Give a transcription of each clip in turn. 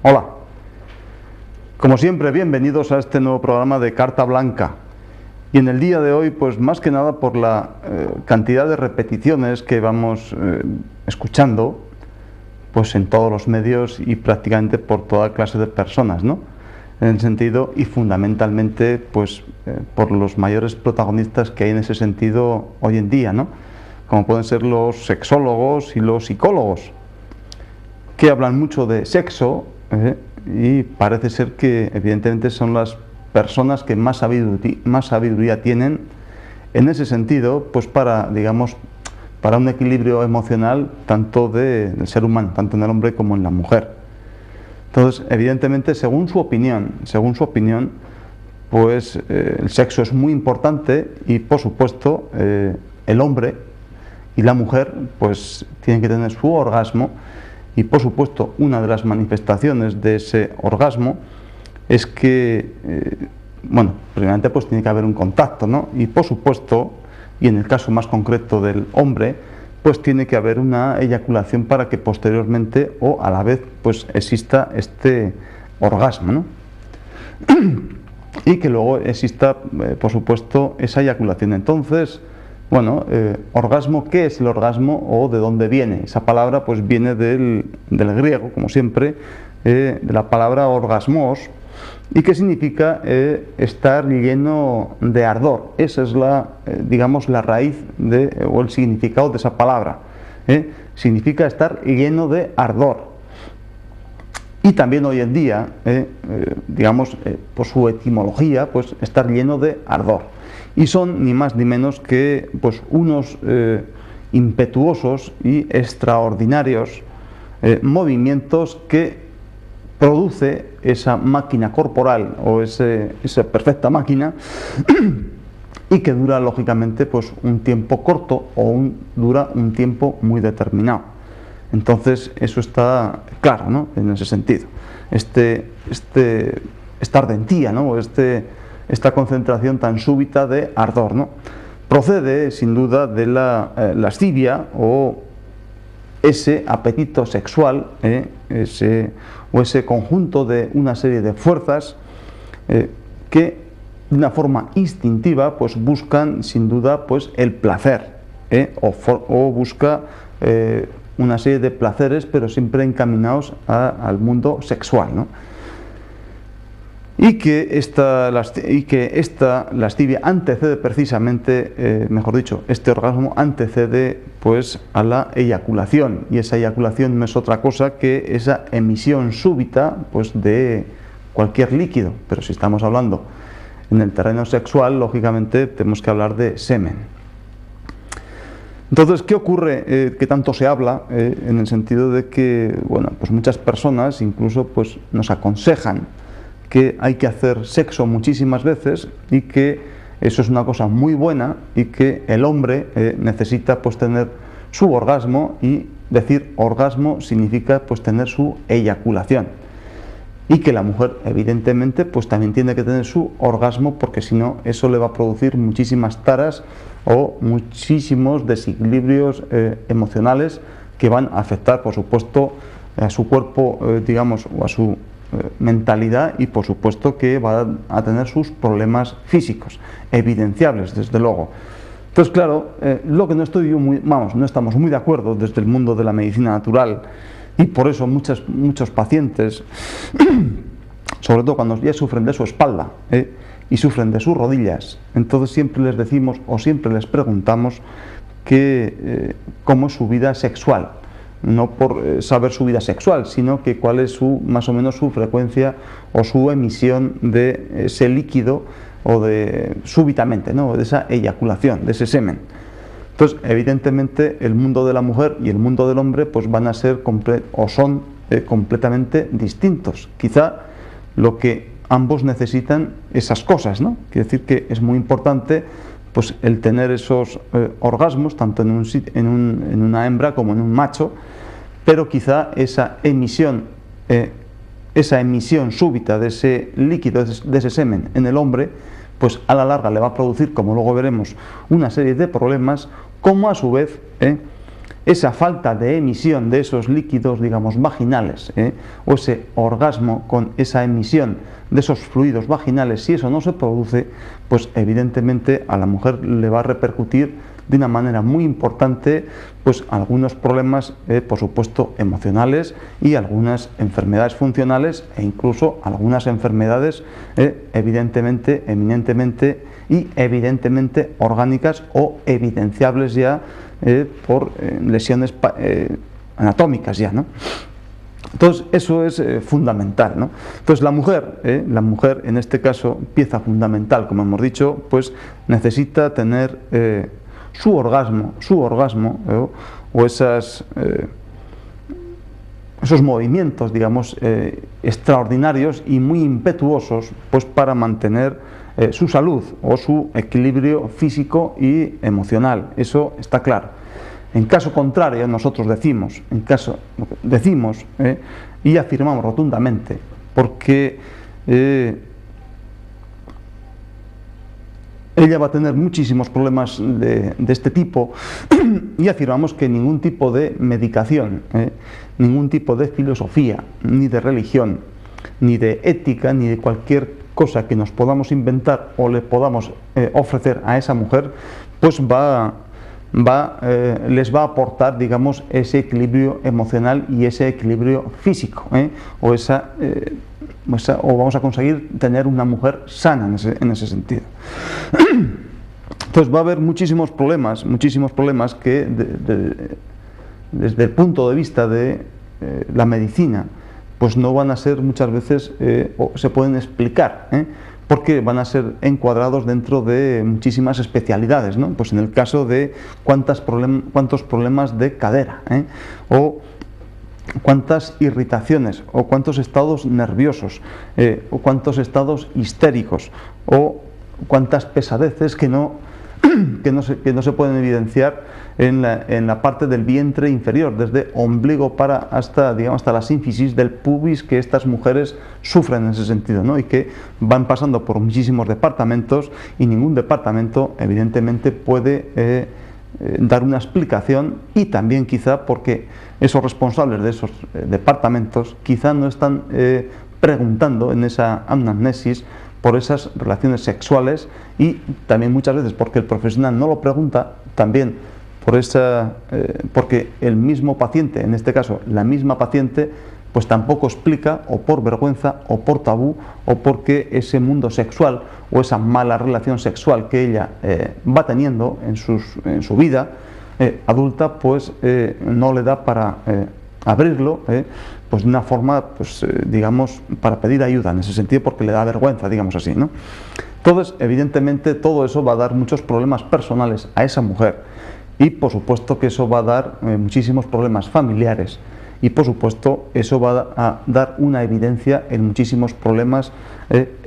Hola, como siempre, bienvenidos a este nuevo programa de Carta Blanca. Y en el día de hoy, pues más que nada por la cantidad de repeticiones que vamos escuchando, pues en todos los medios y prácticamente por toda clase de personas, ¿no? En el sentido y fundamentalmente, pues por los mayores protagonistas que hay en ese sentido hoy en día, ¿no? Como pueden ser los sexólogos y los psicólogos, que hablan mucho de sexo, y parece ser que evidentemente son las personas que más sabiduría tienen en ese sentido, pues para, digamos, para un equilibrio emocional tanto del ser humano, tanto en el hombre como en la mujer. Entonces, evidentemente, según su opinión, pues el sexo es muy importante y, por supuesto, el hombre y la mujer pues tienen que tener su orgasmo. Y por supuesto, una de las manifestaciones de ese orgasmo es que, bueno, primeramente pues tiene que haber un contacto, ¿no? Y por supuesto, y en el caso más concreto del hombre, pues tiene que haber una eyaculación para que posteriormente o a la vez pues exista este orgasmo, ¿no? Y que luego exista, por supuesto, esa eyaculación. Entonces, bueno, orgasmo, ¿qué es el orgasmo o de dónde viene? Esa palabra pues viene del griego, como siempre, de la palabra orgasmos, y que significa estar lleno de ardor. Esa es digamos, la raíz o el significado de esa palabra. Significa estar lleno de ardor. Y también hoy en día, digamos, por su etimología, pues estar lleno de ardor. Y son ni más ni menos que pues unos impetuosos y extraordinarios movimientos que produce esa máquina corporal o esa perfecta máquina y que dura lógicamente pues un tiempo corto o dura un tiempo muy determinado. Entonces eso está claro, ¿no? En ese sentido. Esta ardentía, ¿no? Esta concentración tan súbita de ardor, ¿no? Procede sin duda de la lascivia o ese apetito sexual, ese conjunto de una serie de fuerzas que de una forma instintiva pues buscan sin duda pues el placer, o busca una serie de placeres, pero siempre encaminados al mundo sexual, ¿no? Y que esta lascivia antecede precisamente, mejor dicho, este orgasmo antecede pues a la eyaculación, y esa eyaculación no es otra cosa que esa emisión súbita pues de cualquier líquido, pero si estamos hablando en el terreno sexual, lógicamente tenemos que hablar de semen. Entonces, ¿qué ocurre? Que tanto se habla en el sentido de que, bueno, pues muchas personas incluso pues nos aconsejan que hay que hacer sexo muchísimas veces y que eso es una cosa muy buena y que el hombre necesita pues tener su orgasmo, y decir orgasmo significa pues tener su eyaculación, y que la mujer evidentemente pues también tiene que tener su orgasmo, porque si no eso le va a producir muchísimas taras o muchísimos desequilibrios emocionales que van a afectar por supuesto a su cuerpo, digamos, o a su mentalidad, y por supuesto que va a tener sus problemas físicos evidenciables, desde luego. Entonces, claro, lo que no estamos muy de acuerdo desde el mundo de la medicina natural, y por eso muchos pacientes, sobre todo cuando ya sufren de su espalda y sufren de sus rodillas, entonces siempre les decimos o siempre les preguntamos cómo es su vida sexual. No por saber su vida sexual, sino que cuál es más o menos su frecuencia o su emisión de ese líquido, o súbitamente, ¿no? De esa eyaculación, de ese semen. Entonces, evidentemente, el mundo de la mujer y el mundo del hombre pues van a ser son completamente distintos. Quizá lo que ambos necesitan esas cosas, ¿no? Quiere decir que es muy importante pues el tener esos orgasmos tanto en una hembra como en un macho, pero quizá esa emisión súbita de ese líquido, de ese semen en el hombre, pues a la larga le va a producir, como luego veremos, una serie de problemas, como a su vez esa falta de emisión de esos líquidos, digamos, vaginales, o ese orgasmo con esa emisión de esos fluidos vaginales, si eso no se produce, pues evidentemente a la mujer le va a repercutir de una manera muy importante pues algunos problemas, por supuesto, emocionales y algunas enfermedades funcionales e incluso algunas enfermedades evidentemente, eminentemente y evidentemente orgánicas o evidenciables ya por lesiones anatómicas ya, ¿no? Entonces eso es fundamental, ¿no? Entonces la mujer en este caso, pieza fundamental, como hemos dicho, pues necesita tener su orgasmo o esos movimientos, digamos, extraordinarios y muy impetuosos, pues para mantener su salud o su equilibrio físico y emocional. Eso está claro. En caso contrario, nosotros decimos y afirmamos rotundamente, porque ella va a tener muchísimos problemas de este tipo y afirmamos que ningún tipo de medicación, ningún tipo de filosofía, ni de religión, ni de ética, ni de cualquier cosa que nos podamos inventar o le podamos ofrecer a esa mujer, pues les va a aportar, digamos, ese equilibrio emocional y ese equilibrio físico, o vamos a conseguir tener una mujer sana en ese sentido. Entonces va a haber muchísimos problemas que desde el punto de vista de la medicina pues no van a ser muchas veces o se pueden explicar, porque van a ser encuadrados dentro de muchísimas especialidades, ¿no? Pues en el caso de cuántos problemas de cadera, o cuántas irritaciones, o cuántos estados nerviosos, o cuántos estados histéricos, o cuántas pesadeces que no se pueden evidenciar en la parte del vientre inferior, desde ombligo hasta la sínfisis del pubis, que estas mujeres sufren en ese sentido, ¿no? Y que van pasando por muchísimos departamentos y ningún departamento evidentemente puede dar una explicación, y también quizá porque esos responsables de esos departamentos quizá no están preguntando en esa anamnesis por esas relaciones sexuales, y también muchas veces porque el profesional no lo pregunta, también porque el mismo paciente, en este caso la misma paciente, pues tampoco explica, o por vergüenza, o por tabú, o porque ese mundo sexual o esa mala relación sexual que ella va teniendo en su vida adulta, pues no le da para abrirlo, pues de una forma, pues digamos, para pedir ayuda en ese sentido, porque le da vergüenza, digamos así, ¿no? Entonces, evidentemente, todo eso va a dar muchos problemas personales a esa mujer, y por supuesto que eso va a dar muchísimos problemas familiares, y por supuesto eso va a dar una evidencia en muchísimos problemas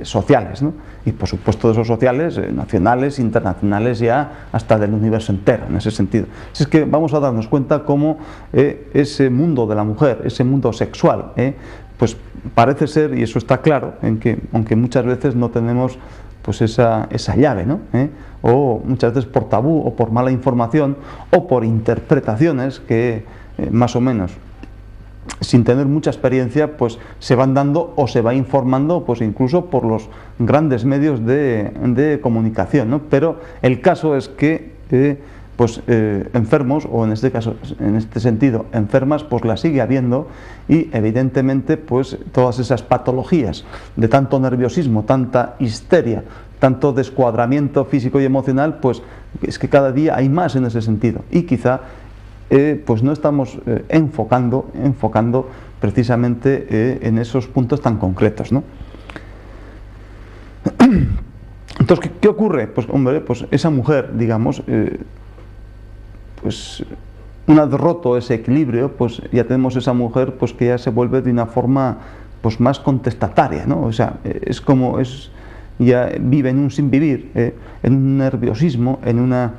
sociales, ¿no? Y por supuesto de esos sociales, nacionales, internacionales, ya hasta del universo entero, en ese sentido. Así es que vamos a darnos cuenta cómo ese mundo de la mujer, ese mundo sexual, pues parece ser, y eso está claro, aunque muchas veces no tenemos pues esa llave, ¿no? O muchas veces por tabú, o por mala información, o por interpretaciones que más o menos, sin tener mucha experiencia, pues se van dando o se va informando, pues incluso por los grandes medios de comunicación, ¿no? Pero el caso es que enfermos, o en este caso, en este sentido, enfermas, pues las sigue habiendo, y evidentemente pues todas esas patologías de tanto nerviosismo, tanta histeria, tanto descuadramiento físico y emocional, pues es que cada día hay más en ese sentido, y quizá pues no estamos enfocando precisamente en esos puntos tan concretos, ¿no? Entonces, ¿qué ocurre? Pues hombre, pues esa mujer, digamos, pues una vez roto ese equilibrio, pues ya tenemos esa mujer pues que ya se vuelve de una forma pues más contestataria, ¿no? O sea, ya vive en un sin vivir, en un nerviosismo, en una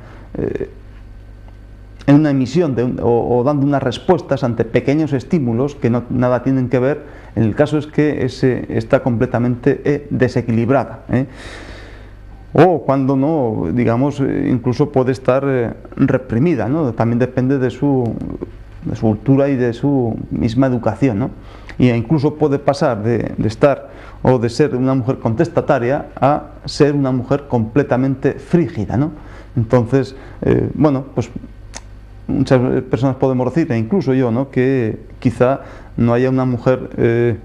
emisión o dando unas respuestas ante pequeños estímulos que nada tienen que ver. En el caso es que está completamente desequilibrada, o cuando no, digamos, incluso puede estar reprimida, ¿no? También depende de su cultura y de su misma educación, ¿no? Y incluso puede pasar de estar o de ser una mujer contestataria a ser una mujer completamente frígida, ¿no? Entonces, bueno, pues muchas personas podemos decir, e incluso yo, ¿no?, que quizá no haya una mujer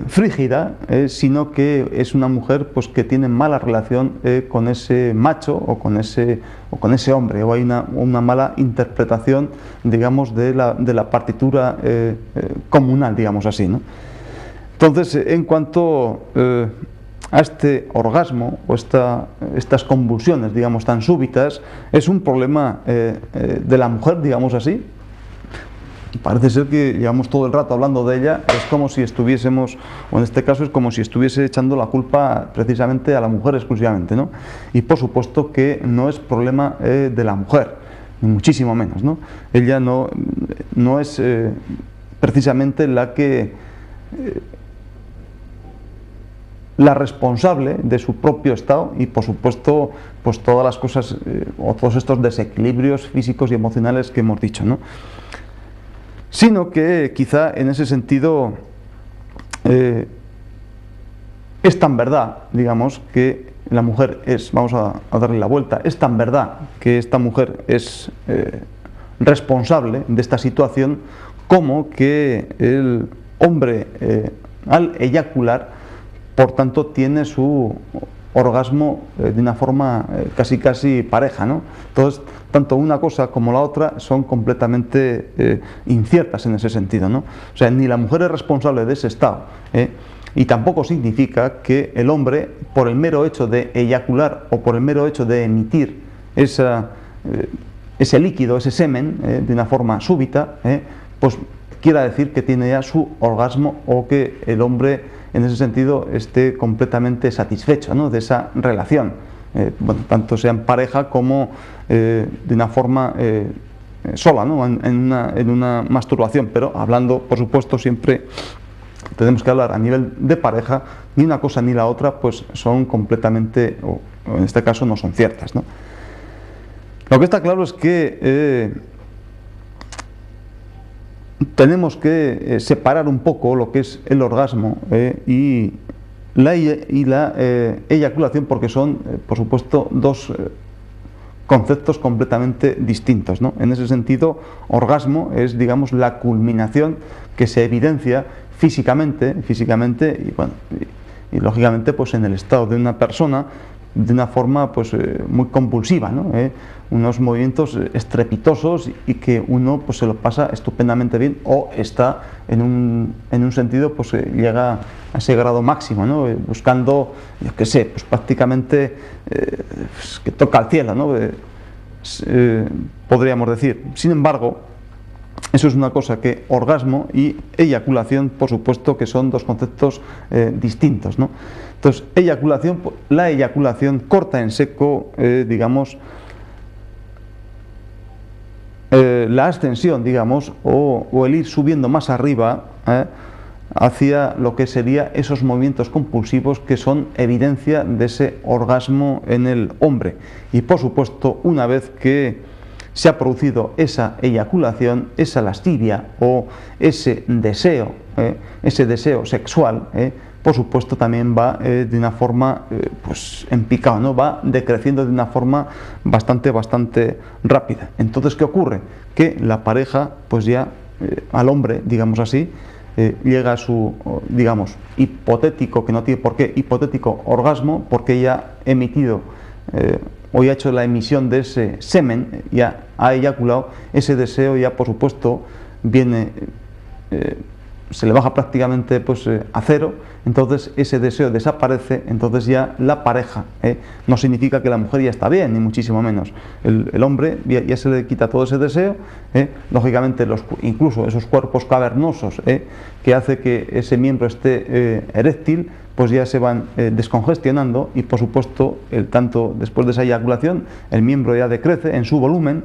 frígida, sino que es una mujer pues que tiene mala relación con ese macho o con ese hombre, o hay una mala interpretación, digamos, de la partitura comunal, digamos así, ¿no? Entonces, en cuanto a este orgasmo o estas convulsiones, digamos, tan súbitas, es un problema de la mujer, digamos así. Parece ser que llevamos todo el rato hablando de ella, es como si estuviésemos, o en este caso es como si estuviese echando la culpa precisamente a la mujer exclusivamente, ¿no? Y por supuesto que no es problema de la mujer, ni muchísimo menos, ¿no? Ella no es precisamente la responsable de su propio estado, y por supuesto pues todas las cosas o todos estos desequilibrios físicos y emocionales que hemos dicho, ¿no? Sino que quizá en ese sentido es tan verdad, digamos, que la mujer es, vamos a darle la vuelta, es tan verdad que esta mujer es responsable de esta situación, como que el hombre al eyacular, por tanto, tiene su orgasmo de una forma casi pareja, ¿no? Entonces, tanto una cosa como la otra son completamente inciertas en ese sentido, ¿no? O sea, ni la mujer es responsable de ese estado, y tampoco significa que el hombre, por el mero hecho de eyacular o por el mero hecho de emitir ese líquido, ese semen, de una forma súbita, pues quiera decir que tiene ya su orgasmo, o que el hombre en ese sentido esté completamente satisfecho, ¿no?, de esa relación, bueno, tanto sea en pareja como de una forma sola, ¿no?, en una masturbación. Pero hablando, por supuesto, siempre tenemos que hablar a nivel de pareja. Ni una cosa ni la otra pues son completamente, o en este caso no son ciertas, ¿no? Lo que está claro es que tenemos que separar un poco lo que es el orgasmo y la eyaculación, porque son, por supuesto, dos conceptos completamente distintos, ¿no? En ese sentido, orgasmo es, digamos, la culminación que se evidencia físicamente y, bueno, y lógicamente pues en el estado de una persona, de una forma pues muy compulsiva, ¿no? Unos movimientos estrepitosos, y que uno pues se lo pasa estupendamente bien, o está en un sentido pues llega a ese grado máximo, ¿no? Buscando, yo qué sé, pues prácticamente pues, que toca al cielo, ¿no? Podríamos decir. Sin embargo, eso es una cosa que orgasmo y eyaculación, por supuesto, que son dos conceptos distintos, ¿no? Entonces, la eyaculación corta en seco, digamos, la ascensión, digamos, o el ir subiendo más arriba hacia lo que sería esos movimientos compulsivos que son evidencia de ese orgasmo en el hombre. Y por supuesto, una vez que se ha producido esa eyaculación, esa lascivia o ese deseo sexual, por supuesto también va de una forma pues en picado, ¿no? Va decreciendo de una forma bastante rápida. Entonces, ¿qué ocurre? Que la pareja, pues ya al hombre, digamos así, llega a su, digamos, hipotético, que no tiene por qué, hipotético orgasmo, porque ya ha emitido o ya ha hecho la emisión de ese semen, ya ha eyaculado. Ese deseo ya, por supuesto, viene, se le baja prácticamente pues a cero. Entonces ese deseo desaparece. Entonces ya la pareja, no significa que la mujer ya está bien, ni muchísimo menos. El hombre ya se le quita todo ese deseo, lógicamente incluso esos cuerpos cavernosos que hace que ese miembro esté eréctil, pues ya se van descongestionando, y por supuesto tanto después de esa eyaculación el miembro ya decrece en su volumen,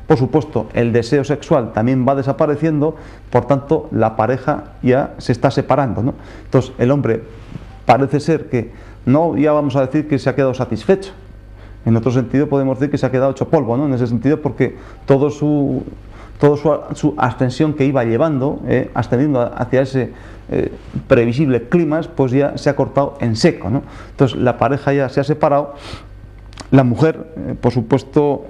por supuesto el deseo sexual también va desapareciendo, por tanto la pareja ya se está separando, ¿no? Entonces el hombre parece ser que no ya vamos a decir que se ha quedado satisfecho. En otro sentido podemos decir que se ha quedado hecho polvo, ¿no? En ese sentido, porque toda su ascensión que iba llevando, ascendiendo hacia ese previsible clímax, pues ya se ha cortado en seco, ¿no? Entonces la pareja ya se ha separado. La mujer, por supuesto,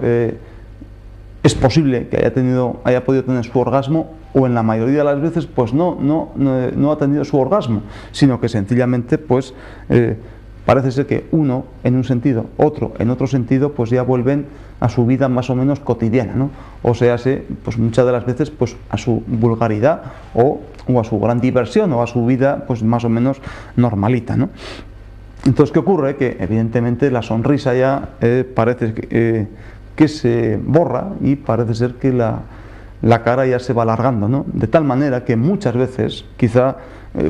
es posible que haya podido tener su orgasmo, o en la mayoría de las veces pues no ha tenido su orgasmo, sino que sencillamente pues parece ser que uno en un sentido, otro en otro sentido, pues ya vuelven a su vida más o menos cotidiana, ¿no? O sea, pues muchas de las veces pues a su vulgaridad o a su gran diversión, o a su vida pues más o menos normalita, ¿no? Entonces, ¿qué ocurre? Que evidentemente la sonrisa ya parece que se borra, y parece ser que la cara ya se va alargando, ¿no? De tal manera que muchas veces, quizá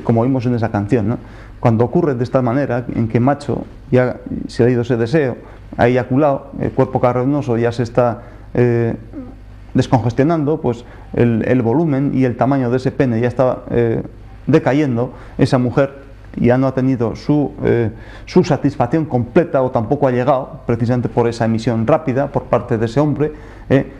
como vimos en esa canción, ¿no? Cuando ocurre de esta manera, en que macho ya se ha ido ese deseo, ha eyaculado, el cuerpo cavernoso ya se está descongestionando, pues el volumen y el tamaño de ese pene ya está decayendo, esa mujer ya no ha tenido su satisfacción completa, o tampoco ha llegado, precisamente por esa emisión rápida por parte de ese hombre.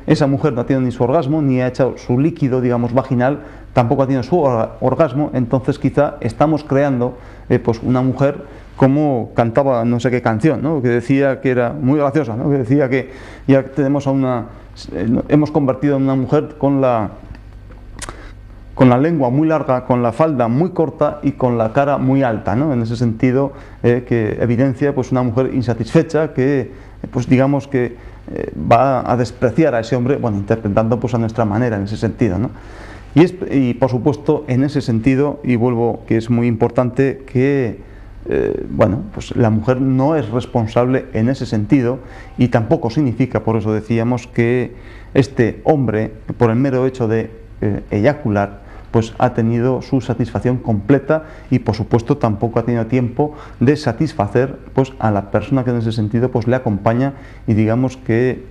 Esa mujer no ha tenido ni su orgasmo, ni ha hecho su líquido, digamos, vaginal, tampoco ha tenido su orgasmo. Entonces quizá estamos creando pues una mujer, como cantaba no sé qué canción, ¿no? Que decía, que era muy graciosa, ¿no? Que decía que ya tenemos hemos convertido en una mujer con la lengua muy larga, con la falda muy corta y con la cara muy alta, ¿no? En ese sentido, que evidencia pues una mujer insatisfecha, que pues digamos que va a despreciar a ese hombre, bueno, interpretando pues a nuestra manera, en ese sentido, ¿no? Y por supuesto, en ese sentido, y vuelvo, que es muy importante, que bueno, pues la mujer no es responsable en ese sentido, y tampoco significa, por eso decíamos, que este hombre, por el mero hecho de eyacular, pues ha tenido su satisfacción completa, y por supuesto tampoco ha tenido tiempo de satisfacer pues a la persona que en ese sentido pues le acompaña, y digamos que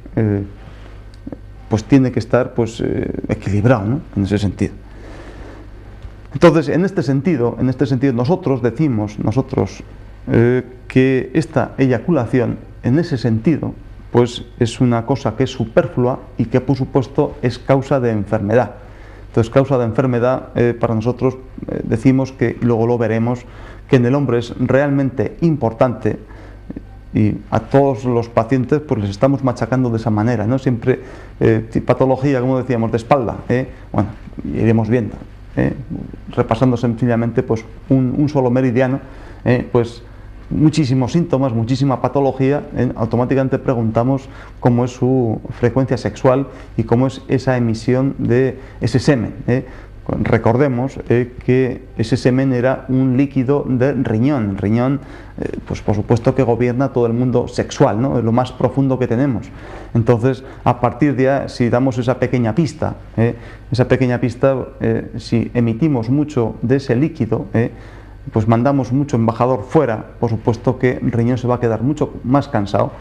pues tiene que estar pues equilibrado, ¿no? En ese sentido. Entonces, en este sentido nosotros decimos que esta eyaculación, en ese sentido, pues es una cosa que es superflua, y que por supuesto es causa de enfermedad. Entonces, causa de enfermedad, para nosotros decimos que, y luego lo veremos, que en el hombre es realmente importante, y a todos los pacientes pues les estamos machacando de esa manera, ¿no? Siempre patología, como decíamos, de espalda, bueno, iremos viendo, repasando sencillamente pues un solo meridiano, pues muchísimos síntomas, muchísima patología, automáticamente preguntamos cómo es su frecuencia sexual y cómo es esa emisión de ese semen. Recordemos que ese semen era un líquido de riñón. El riñón, pues por supuesto que gobierna todo el mundo sexual, ¿no? Es lo más profundo que tenemos. Entonces, a partir de ahí, si damos esa pequeña pista, si emitimos mucho de ese líquido, pues mandamos mucho embajador fuera, por supuesto que el riñón se va a quedar mucho más cansado.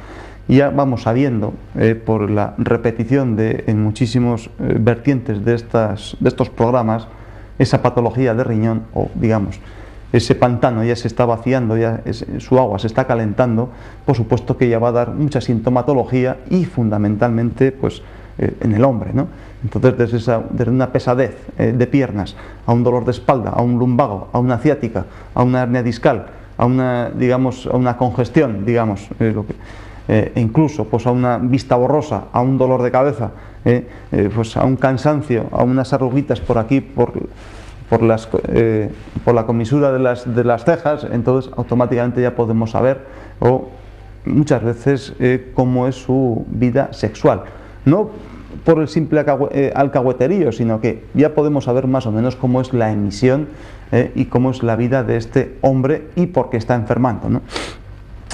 Y ya vamos sabiendo, por la repetición en muchísimos vertientes de estos programas, esa patología de riñón, o digamos, ese pantano ya se está vaciando, ya su agua se está calentando, por supuesto que ya va a dar mucha sintomatología, y fundamentalmente pues en el hombre, ¿no? Entonces, desde una pesadez de piernas, a un dolor de espalda, a un lumbago, a una ciática, a una hernia discal, a una congestión, digamos, e incluso pues a una vista borrosa, a un dolor de cabeza, pues a un cansancio, a unas arruguitas por aquí, por la comisura de las cejas. Entonces automáticamente ya podemos saber, o muchas veces, cómo es su vida sexual, no por el simple alcahueterío, sino que ya podemos saber más o menos cómo es la emisión y cómo es la vida de este hombre, y por qué está enfermando, ¿no?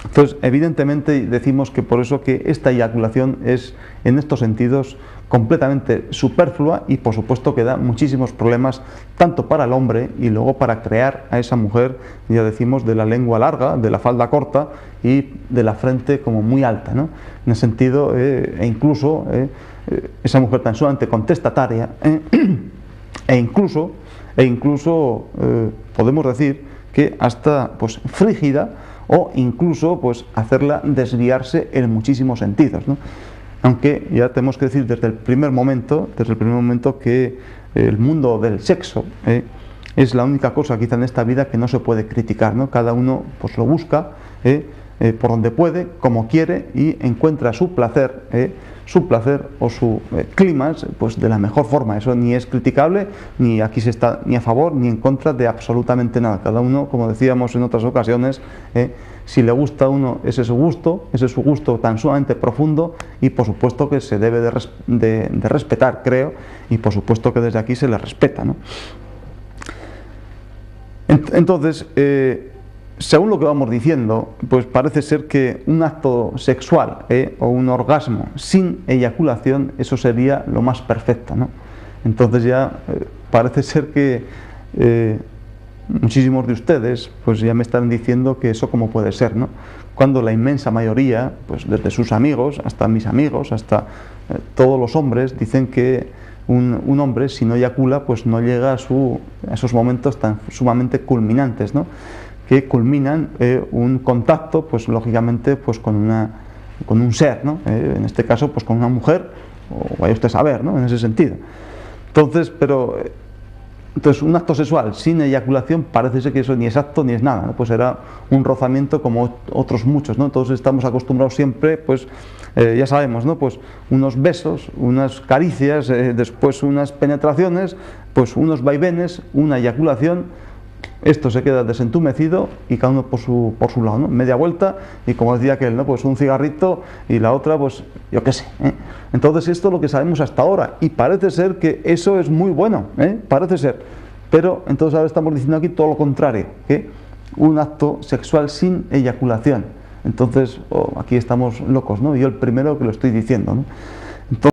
Entonces, evidentemente decimos que por eso que esta eyaculación es, en estos sentidos, completamente superflua, y por supuesto que da muchísimos problemas, tanto para el hombre, y luego para crear a esa mujer, ya decimos, de la lengua larga, de la falda corta y de la frente como muy alta, ¿no? En ese sentido, e incluso esa mujer tan sumamente contestataria, e incluso podemos decir que hasta pues frígida, o incluso pues hacerla desviarse en muchísimos sentidos, ¿no? Aunque ya tenemos que decir desde el primer momento que el mundo del sexo es la única cosa quizá en esta vida que no se puede criticar, ¿no? Cada uno pues lo busca por donde puede, como quiere, y encuentra su placer o su clímax pues de la mejor forma. Eso ni es criticable, ni aquí se está ni a favor ni en contra de absolutamente nada. Cada uno, como decíamos en otras ocasiones, si le gusta a uno, ese es su gusto tan sumamente profundo, y por supuesto que se debe de respetar, creo, y por supuesto que desde aquí se le respeta, ¿no? Entonces, según lo que vamos diciendo, pues parece ser que un acto sexual o un orgasmo sin eyaculación, eso sería lo más perfecto, ¿no? Entonces ya parece ser que muchísimos de ustedes pues ya me están diciendo que eso cómo puede ser, ¿no? Cuando la inmensa mayoría, pues desde sus amigos hasta mis amigos, hasta todos los hombres, dicen que un hombre si no eyacula pues no llega a esos momentos tan sumamente culminantes, ¿no? Que culminan un contacto pues lógicamente pues con un ser, ¿no? En este caso pues con una mujer, o vaya usted a saber, ¿no? En ese sentido. Entonces, entonces un acto sexual sin eyaculación parece ser que eso ni es acto ni es nada, ¿no? Pues era un rozamiento como otros muchos, ¿no? Todos estamos acostumbrados siempre, pues ya sabemos, ¿no? Pues unos besos, unas caricias, después unas penetraciones, pues unos vaivenes, una eyaculación. Esto se queda desentumecido y cada uno por su lado, ¿no? Media vuelta, y como decía aquel, ¿no? Pues un cigarrito y la otra, pues yo qué sé, Entonces esto es lo que sabemos hasta ahora, y parece ser que eso es muy bueno, parece ser. Pero entonces ahora estamos diciendo aquí todo lo contrario, que un acto sexual sin eyaculación. Entonces aquí estamos locos, ¿no? Yo el primero que lo estoy diciendo, ¿no?